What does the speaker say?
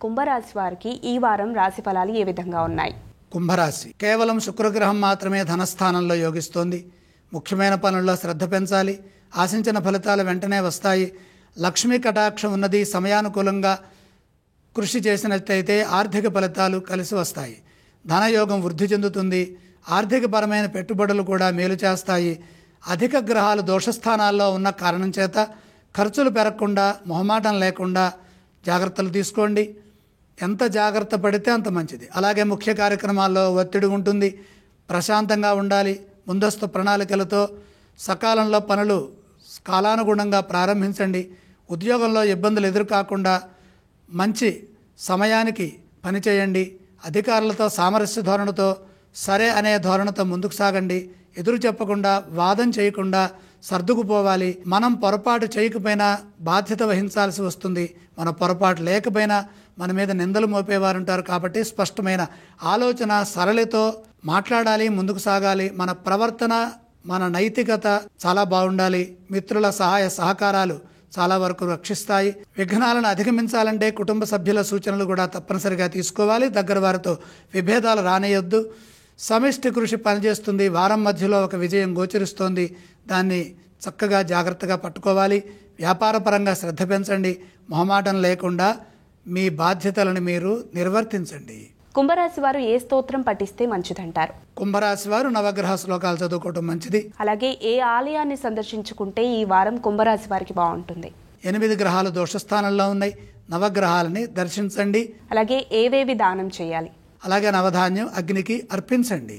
కుంభరాశి వారికి ఈ వారం రాశి ఫలాలు ఏ విధంగా ఉన్నాయి? కుంభరాశి కేవలం శుక్రగ్రహం మాత్రమే ధనస్థానంలో యోగిస్తోంది. ముఖ్యమైన పనుల్లో శ్రద్ధ పెంచాలి. ఆశించిన ఫలితాలు వెంటనే వస్తాయి. లక్ష్మీ కటాక్షం ఉన్నది. సమయానుకూలంగా కృషి చేసినట్లయితే ఆర్థిక ఫలితాలు కలిసి వస్తాయి. ధనయోగం వృద్ధి చెందుతుంది. ఆర్థికపరమైన పెట్టుబడులు కూడా మేలు చేస్తాయి. అధిక గ్రహాలు దోషస్థానాల్లో ఉన్న కారణం చేత ఖర్చులు పెరగకుండా మొహమాటం లేకుండా జాగ్రత్తలు తీసుకోండి. ఎంత జాగ్రత్త పడితే అంత మంచిది. అలాగే ముఖ్య కార్యక్రమాల్లో ఒత్తిడి ఉంటుంది. ప్రశాంతంగా ఉండాలి. ముందస్తు ప్రణాళికలతో సకాలంలో పనులు కాలానుగుణంగా ప్రారంభించండి. ఉద్యోగంలో ఇబ్బందులు ఎదురుకాకుండా మంచి సమయానికి పనిచేయండి. అధికారులతో సామరస్య ధోరణితో సరే అనే ధోరణితో ముందుకు సాగండి. ఎదురు చెప్పకుండా వాదం చేయకుండా సర్దుకుపోవాలి. మనం పొరపాటు చేయకపోయినా బాధ్యత వహించాల్సి వస్తుంది. మన పొరపాటు లేకపోయినా మన మీద నిందలు మోపేవారు ఉంటారు. కాబట్టి స్పష్టమైన ఆలోచన సరళితో మాట్లాడాలి, ముందుకు సాగాలి. మన ప్రవర్తన, మన నైతికత చాలా బాగుండాలి. మిత్రుల సహాయ సహకారాలు చాలా వరకు రక్షిస్తాయి. విఘ్నాలను అధిగమించాలంటే కుటుంబ సభ్యుల సూచనలు కూడా తప్పనిసరిగా తీసుకోవాలి. దగ్గర వారితో విభేదాలు రానేయొద్దు. సమిష్టి కృషి పనిచేస్తుంది. వారం మధ్యలో ఒక విజయం గోచరిస్తోంది. దాన్ని చక్కగా జాగ్రత్తగా పట్టుకోవాలి. వ్యాపారపరంగా శ్రద్ధ పెంచండి. మొహమాటం లేకుండా మీ బాధ్యతలను మీరు నిర్వర్తించండి. కుంభరాశి వారు ఏ స్తోత్రం పఠిస్తే మంచిదంటారు? కుంభరాశి వారు నవగ్రహ శ్లోకాలు చదువుకోవటం మంచిది. అలాగే ఏ ఆలయాన్ని సందర్శించుకుంటే ఈ వారం కుంభరాశి వారికి బాగుంటుంది? 8 గ్రహాలు దోషస్థానంలో ఉన్నాయి. నవగ్రహాలని దర్శించండి. అలాగే ఏవేవి దానం చేయాలి? అలాగే నవధాన్యం అగ్నికి అర్పించండి.